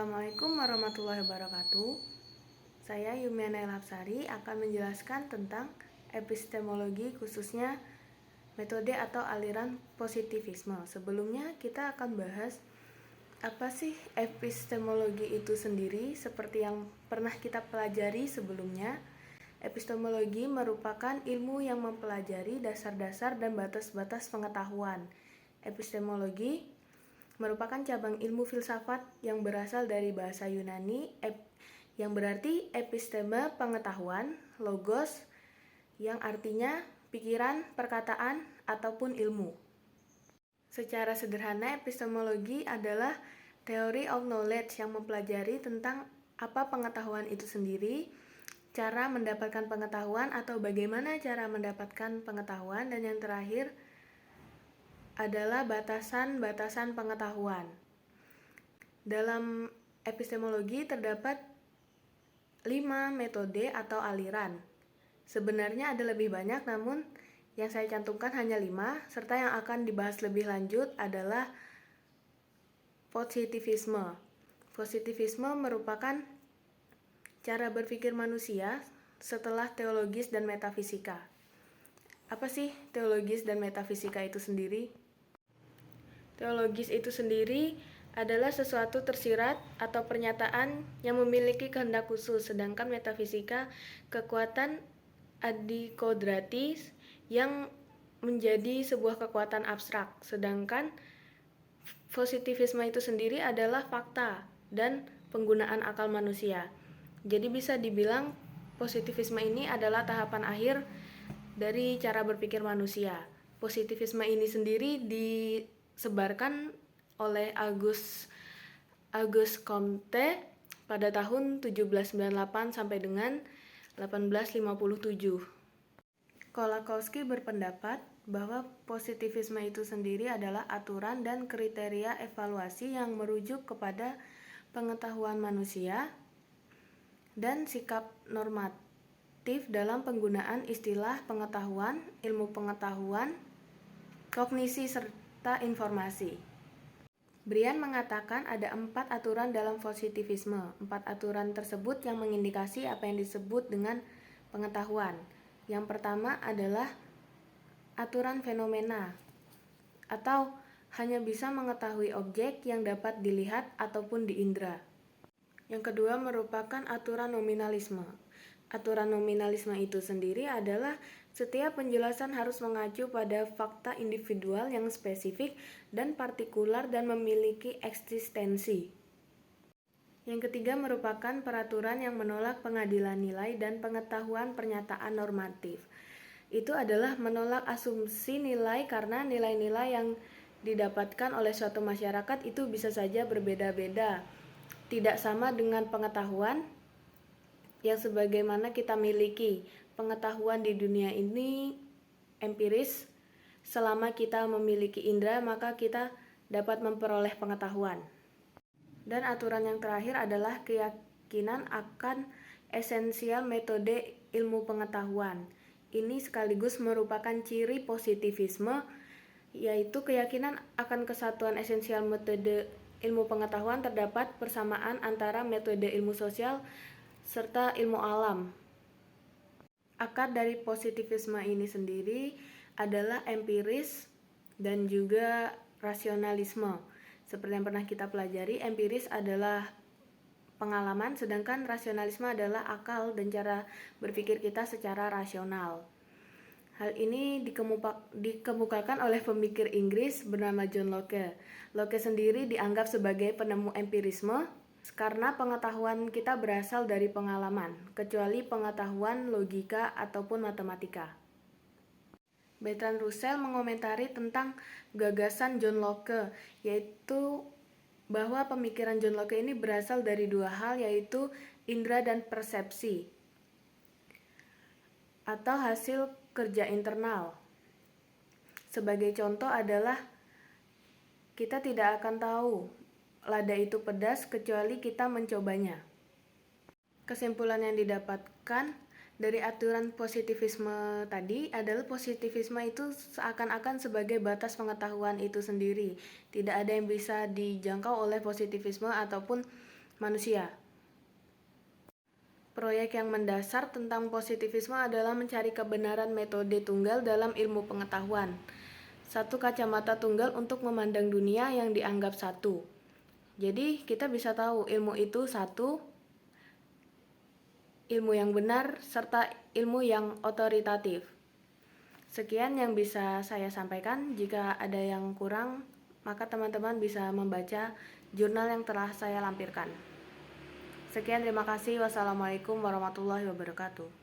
Assalamualaikum warahmatullahi wabarakatuh. Saya Yumiana Elhapsari akan menjelaskan tentang epistemologi, khususnya metode atau aliran positivisme. Sebelumnya kita akan bahas apa sih epistemologi itu sendiri. Seperti yang pernah kita pelajari sebelumnya, epistemologi merupakan ilmu yang mempelajari dasar-dasar dan batas-batas pengetahuan. Epistemologi merupakan cabang ilmu filsafat yang berasal dari bahasa Yunani yang berarti episteme pengetahuan, logos yang artinya pikiran, perkataan, ataupun ilmu. Secara sederhana, epistemologi adalah theory of knowledge yang mempelajari tentang apa pengetahuan itu sendiri, cara mendapatkan pengetahuan atau bagaimana cara mendapatkan pengetahuan, dan yang terakhir adalah batasan-batasan pengetahuan. Dalam epistemologi terdapat 5 metode atau aliran. Sebenarnya ada lebih banyak, namun yang saya cantumkan hanya 5, serta yang akan dibahas lebih lanjut adalah positivisme. Positivisme merupakan cara berpikir manusia setelah teologis dan metafisika. Apa sih teologis dan metafisika itu sendiri? Teologis itu sendiri adalah sesuatu tersirat atau pernyataan yang memiliki kehendak khusus, sedangkan metafisika kekuatan adikodratis yang menjadi sebuah kekuatan abstrak. Sedangkan positivisme itu sendiri adalah fakta dan penggunaan akal manusia. Jadi bisa dibilang positivisme ini adalah tahapan akhir dari cara berpikir manusia. Positivisme ini sendiri disebarkan oleh Auguste Comte pada tahun 1798 sampai dengan 1857. Kolakowski berpendapat bahwa positivisme itu sendiri adalah aturan dan kriteria evaluasi yang merujuk kepada pengetahuan manusia dan sikap normatif dalam penggunaan istilah pengetahuan, ilmu pengetahuan, kognisi, serta informasi. Brian mengatakan ada 4 aturan dalam positivisme. 4 aturan tersebut yang mengindikasi apa yang disebut dengan pengetahuan. Yang pertama adalah aturan fenomena, atau hanya bisa mengetahui objek yang dapat dilihat ataupun diindra. Yang kedua merupakan aturan nominalisme. Aturan nominalisme itu sendiri adalah setiap penjelasan harus mengacu pada fakta individual yang spesifik dan partikular dan memiliki eksistensi. Yang ketiga merupakan peraturan yang menolak pengadilan nilai dan pengetahuan pernyataan normatif. Itu adalah menolak asumsi nilai karena nilai-nilai yang didapatkan oleh suatu masyarakat itu bisa saja berbeda-beda. Tidak sama dengan pengetahuan yang sebagaimana kita miliki. Pengetahuan di dunia ini empiris. Selama kita memiliki indera, maka kita dapat memperoleh pengetahuan. Dan aturan yang terakhir adalah keyakinan akan esensial metode ilmu pengetahuan. Ini sekaligus merupakan ciri positivisme, yaitu keyakinan akan kesatuan esensial metode ilmu pengetahuan. Terdapat persamaan antara metode ilmu sosial serta ilmu alam. Akar dari positivisme ini sendiri adalah empiris dan juga rasionalisme. Seperti yang pernah kita pelajari, empiris adalah pengalaman, sedangkan rasionalisme adalah akal dan cara berpikir kita secara rasional. Hal ini dikemukakan oleh pemikir Inggris bernama John Locke. Locke sendiri dianggap sebagai penemu empirisme karena pengetahuan kita berasal dari pengalaman, kecuali pengetahuan logika ataupun matematika. Bertrand Russell mengomentari tentang gagasan John Locke, yaitu bahwa pemikiran John Locke ini berasal dari 2 hal, yaitu indera dan persepsi, atau hasil kerja internal. Sebagai contoh adalah kita tidak akan tahu lada itu pedas kecuali kita mencobanya. Kesimpulan yang didapatkan dari aturan positivisme tadi adalah positivisme itu seakan-akan sebagai batas pengetahuan itu sendiri. Tidak ada yang bisa dijangkau oleh positivisme ataupun manusia. Proyek yang mendasar tentang positivisme adalah mencari kebenaran metode tunggal dalam ilmu pengetahuan. Satu kacamata tunggal untuk memandang dunia yang dianggap satu. Jadi kita bisa tahu ilmu itu satu, ilmu yang benar, serta ilmu yang otoritatif. Sekian yang bisa saya sampaikan. Jika ada yang kurang, maka teman-teman bisa membaca jurnal yang telah saya lampirkan. Sekian, terima kasih. Wassalamualaikum warahmatullahi wabarakatuh.